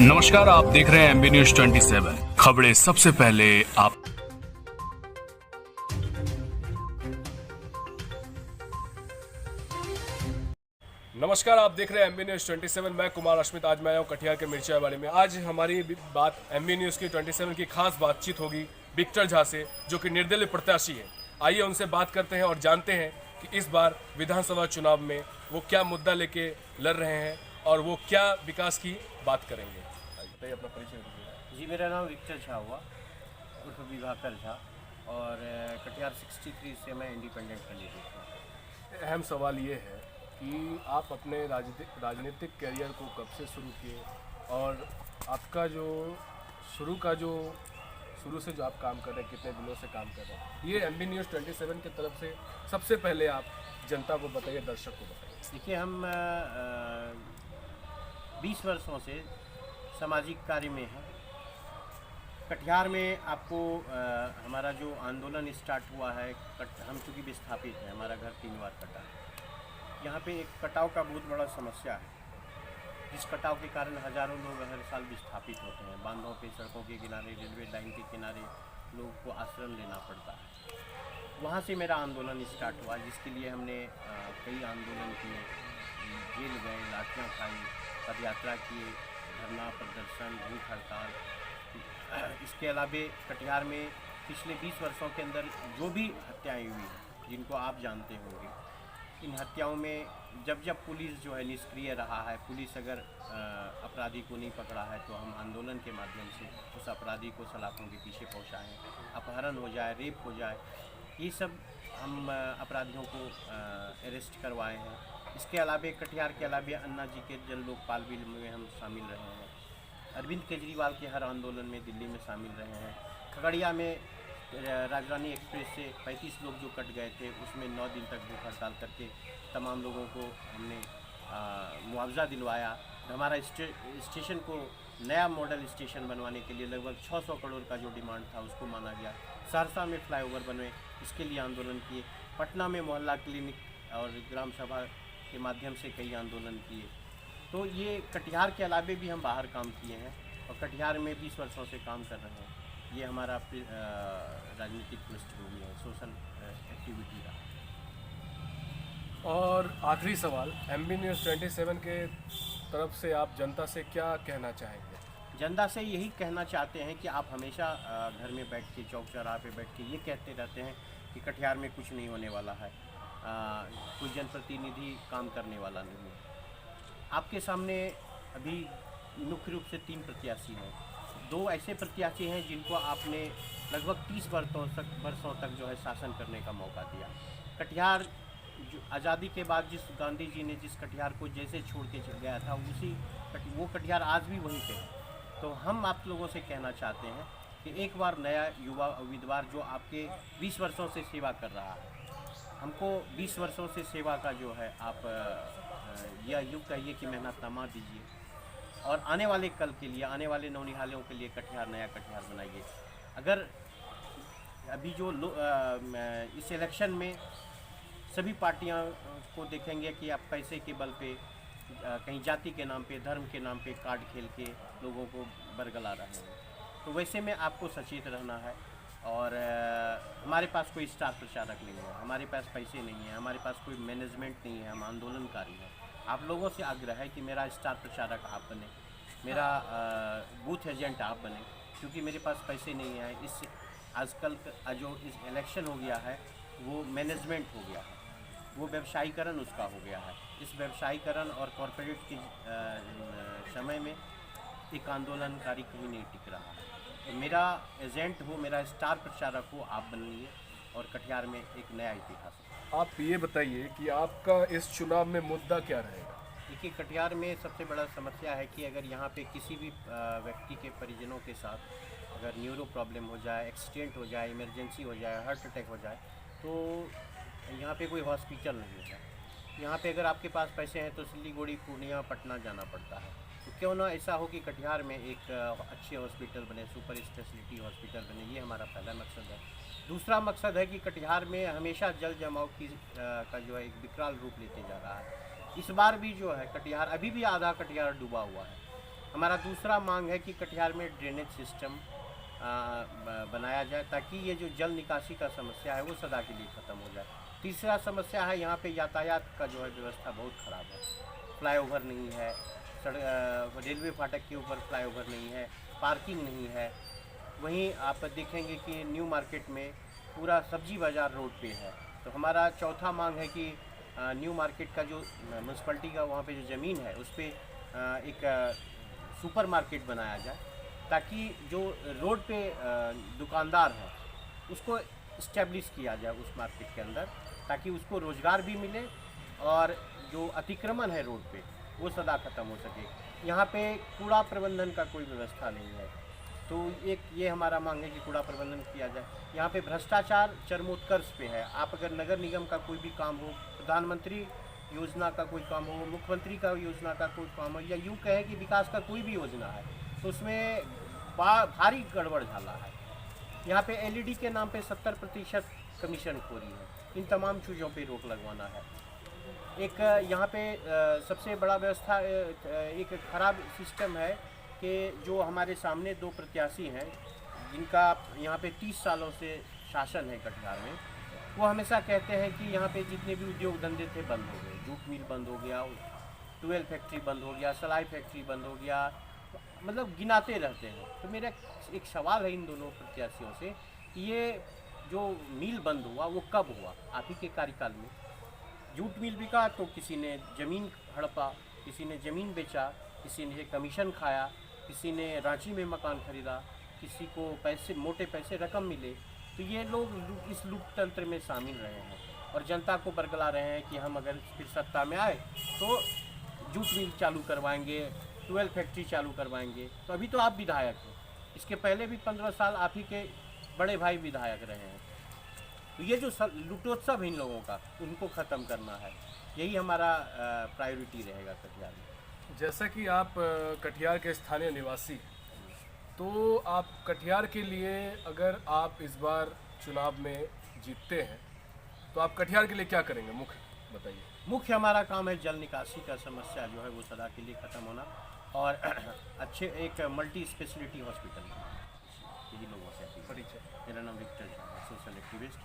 नमस्कार, आप देख रहे हैं एमबी न्यूज 27 खबरें सबसे पहले आप। नमस्कार, आप देख रहे हैं एमबी न्यूज 27। मैं कुमार अश्मित आज मैं आया हूँ कटिहार के मिर्चियावाड़ी में। आज हमारी बात एमबी न्यूज की 27 की खास बातचीत होगी विक्टर झा से, जो कि निर्दलीय प्रत्याशी है। आइए उनसे बात करते हैं और जानते हैं कि इस बार विधानसभा चुनाव में वो क्या मुद्दा लेके लड़ रहे हैं और वो क्या विकास की बात करेंगे। बताइए अपना परिचय दीजिए। जी, मेरा नाम विक्टर झा हुआ उर्फ विभाकर झा और कटिहार 63 से मैं इंडिपेंडेंट कैंडिडेट हूँ। अहम सवाल ये है कि आप अपने राजनीतिक कैरियर को कब से शुरू किए और आपका जो शुरू से जो आप काम कर रहे हैं, कितने दिनों से काम कर रहे हैं, ये एमबी न्यूज़ 27 की तरफ से सबसे पहले आप जनता को बताइए, दर्शक को बताइए। देखिए, हम 20 वर्षों से सामाजिक कार्य में हैं। कटिहार में आपको हमारा जो आंदोलन स्टार्ट हुआ है, हम चूँकि विस्थापित हैं, हमारा घर 3 बार कटा है। यहाँ पे एक कटाव का बहुत बड़ा समस्या है, जिस कटाव के कारण हज़ारों लोग हर साल विस्थापित होते हैं। बांधों पे, सड़कों के किनारे, रेलवे लाइन के किनारे लोगों को आश्रय लेना पड़ता है। वहाँ से मेरा आंदोलन स्टार्ट हुआ, जिसके लिए हमने कई आंदोलन किए, जेल गए, लाठियाँ खाई, पदयात्रा किए, धरना प्रदर्शन, भूख हड़ताल। इसके अलावा कटिहार में पिछले 20 वर्षों के अंदर जो भी हत्याएँ हुई हैं, जिनको आप जानते होंगे, इन हत्याओं में जब पुलिस जो है निष्क्रिय रहा है, पुलिस अगर अपराधी को नहीं पकड़ा है, तो हम आंदोलन के माध्यम से उस अपराधी को सलाखों के पीछे पहुंचाएं। अपहरण हो जाए, रेप हो जाए, ये सब हम अपराधियों को अरेस्ट करवाए हैं। इसके अलावा कटिहार के अलावा अन्ना जी के जन लोकपाल बिल में हम शामिल रहे हैं। अरविंद केजरीवाल के हर आंदोलन में दिल्ली में शामिल रहे हैं। खगड़िया में राजधानी एक्सप्रेस से 35 लोग जो कट गए थे, उसमें 9 दिन तक भूख हड़ताल करके तमाम लोगों को हमने मुआवजा दिलवाया। हमारा स्टेशन को नया मॉडल स्टेशन बनवाने के लिए लगभग 600 करोड़ का जो डिमांड था, उसको माना गया। सहरसा में फ्लाईओवर बनवे, इसके लिए आंदोलन किए। पटना में मोहल्ला क्लिनिक और ग्राम सभा के माध्यम से कई आंदोलन किए। तो ये कटिहार के अलावे भी हम बाहर काम किए हैं और कटिहार में 20 वर्षों से काम कर रहे हैं। ये हमारा राजनीतिक पृष्ठभूमि है, सोशल एक्टिविटी का। और आखिरी सवाल, एमबी न्यूज़ 27 के तरफ से आप जनता से क्या कहना चाहेंगे? जनता से यही कहना चाहते हैं कि आप हमेशा घर में बैठ के, चौक चौराहे पे बैठ के ये कहते रहते हैं कि कटिहार में कुछ नहीं होने वाला है, कोई जनप्रतिनिधि काम करने वाला नहीं है। आपके सामने अभी मुख्य रूप से 3 प्रत्याशी हैं। 2 ऐसे प्रत्याशी हैं जिनको आपने लगभग 30 वर्षों तक जो है शासन करने का मौका दिया। कटिहार जो आज़ादी के बाद जिस गांधी जी ने जिस कटिहार को जैसे छोड़ के चल गया था, वो कटिहार आज भी वहीं पे है। तो हम आप लोगों से कहना चाहते हैं कि एक बार नया युवा उम्मीदवार जो आपके 20 वर्षों से सेवा कर रहा है, हमको 20 वर्षों से सेवा का जो है आप यह यूँ कहिए कि मेहनतनामा दीजिए और आने वाले कल के लिए, आने वाले नौनिहालों के लिए कटिहार नया कटिहार बनाइए। अगर अभी जो इस इलेक्शन में सभी पार्टियां को देखेंगे कि आप पैसे के बल पे, कहीं जाति के नाम पे, धर्म के नाम पे कार्ड खेल के लोगों को बरगला रहे हैं, तो वैसे में आपको सचेत रहना है। और हमारे पास कोई स्टार प्रचारक नहीं है, हमारे पास पैसे नहीं है, हमारे पास कोई मैनेजमेंट नहीं है, हम आंदोलनकारी हैं। आप लोगों से आग्रह है कि मेरा स्टार प्रचारक आप बने, मेरा बूथ एजेंट आप बने, क्योंकि मेरे पास पैसे नहीं है। इस आजकल जो इस इलेक्शन हो गया है, वो मैनेजमेंट हो गया है, वो व्यवसायीकरण उसका हो गया है। इस व्यवसायीकरण और कॉरपोरेट के समय में एक आंदोलनकारी कहीं नहीं टिक रहा है। तो मेरा एजेंट हो, मेरा स्टार प्रचारक हो, आप बनिए और कटिहार में एक नया इतिहास हो। आप ये बताइए कि आपका इस चुनाव में मुद्दा क्या रहेगा? देखिए, कटिहार में सबसे बड़ा समस्या है कि अगर यहाँ पे किसी भी व्यक्ति के परिजनों के साथ अगर न्यूरो प्रॉब्लम हो जाए, एक्सीडेंट हो जाए, इमरजेंसी हो जाए, हार्ट अटैक हो जाए, तो यहाँ पे कोई हॉस्पिटल नहीं है। यहाँ पे अगर आपके पास पैसे हैं तो सिलीगुड़ी, पूर्णिया, पटना जाना पड़ता है। तो क्यों ना ऐसा हो कि कटिहार में एक अच्छे हॉस्पिटल बने, सुपर स्पेशलिटी हॉस्पिटल बने। ये हमारा पहला मकसद है। दूसरा मकसद है कि कटिहार में हमेशा जल जमाव का जो है एक विकराल रूप लेते जा रहा है। इस बार भी जो है कटिहार, अभी भी आधा कटिहार डूबा हुआ है। हमारा दूसरा मांग है कि कटिहार में ड्रेनेज सिस्टम बनाया जाए ताकि ये जो जल निकासी का समस्या है वो सदा के लिए ख़त्म हो जाए। तीसरा समस्या है यहाँ पे यातायात का जो है व्यवस्था बहुत ख़राब है। फ्लाईओवर नहीं है, रेलवे फाटक के ऊपर फ्लाईओवर नहीं है, पार्किंग नहीं है। वहीं आप देखेंगे कि न्यू मार्केट में पूरा सब्जी बाज़ार रोड पे है। तो हमारा चौथा मांग है कि न्यू मार्केट का जो म्यूनसिपलिटी का वहाँ पे जो ज़मीन है उस पर एक सुपर मार्केट बनाया जाए ताकि जो रोड पे दुकानदार है उसको इस्टेब्लिश किया जाए उस मार्केट के अंदर, ताकि उसको रोज़गार भी मिले और जो अतिक्रमण है रोड पे वो सदा ख़त्म हो सके। यहाँ पे कूड़ा प्रबंधन का कोई व्यवस्था नहीं है, तो एक ये हमारा मांग है कि कूड़ा प्रबंधन किया जाए। यहाँ पे भ्रष्टाचार चरमोत्कर्ष पे है। आप अगर नगर निगम का कोई भी काम हो, प्रधानमंत्री योजना का कोई काम हो, मुख्यमंत्री का योजना का कोई काम हो, या यूँ कहें कि विकास का कोई भी योजना है तो उसमें भारी गड़बड़ झाला है। यहाँ पे एलईडी के नाम पे 70% कमीशन खोरी है। इन तमाम चीज़ों पे रोक लगवाना है। एक यहाँ पे सबसे बड़ा व्यवस्था एक खराब सिस्टम है कि जो हमारे सामने दो प्रत्याशी हैं जिनका यहाँ पे 30 सालों से शासन है कटिहार में, वो हमेशा कहते हैं कि यहाँ पे जितने भी उद्योग धंधे थे बंद हो गए। जूट मिल बंद हो गया, ट्वेल फैक्ट्री बंद हो गया, सलाई फैक्ट्री बंद हो गया, मतलब गिनाते रहते हैं। तो मेरा एक सवाल है इन दोनों प्रत्याशियों से कि ये जो मिल बंद हुआ वो कब हुआ? आप ही के कार्यकाल में। जूट मिल बिका तो किसी ने ज़मीन हड़पा, किसी ने ज़मीन बेचा, किसी ने कमीशन खाया, किसी ने रांची में मकान खरीदा, किसी को पैसे मोटे पैसे रकम मिले। तो ये लोग इस लूट तंत्र में शामिल रहे हैं और जनता को बरगला रहे हैं कि हम अगर फिर सत्ता में आए तो जूट मिल चालू करवाएंगे, 12 फैक्ट्री चालू करवाएंगे। तो अभी तो आप विधायक हैं, इसके पहले भी 15 साल आप ही के बड़े भाई विधायक रहे हैं। तो ये जो लूटोत्सव है इन लोगों का, उनको ख़त्म करना है। यही हमारा प्रायोरिटी रहेगा कटिहार में। जैसा कि आप कटिहार के स्थानीय निवासी, तो आप कटिहार के लिए अगर आप इस बार चुनाव में जीतते हैं तो आप कटिहार के लिए क्या करेंगे? मुख्य बताइए। मुख्य हमारा काम है जल निकासी का समस्या जो है वो सदा के लिए ख़त्म होना और अच्छे एक मल्टी स्पेशलिटी हॉस्पिटल, यही लोगों से अपील। परिचय। मेरा नाम विक्टर झा है, सोशल एक्टिविस्ट,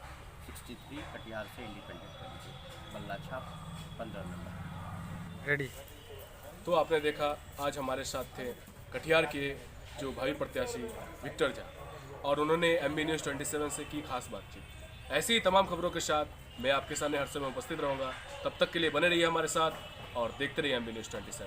63 कटिहार से इंडिपेंडेंट कैंडिडेट, बल्ला छाप 15 नंबर। रेडी। तो आपने देखा आज हमारे साथ थे कटिहार के जो भावी प्रत्याशी विक्टर झा, और उन्होंने MB न्यूज़ 27 से की खास बातचीत। ऐसी ही तमाम खबरों के साथ मैं आपके सामने हर समय उपस्थित रहूँगा। तब तक के लिए बने रहिए हमारे साथ और देखते रहिए MB न्यूज़ 27।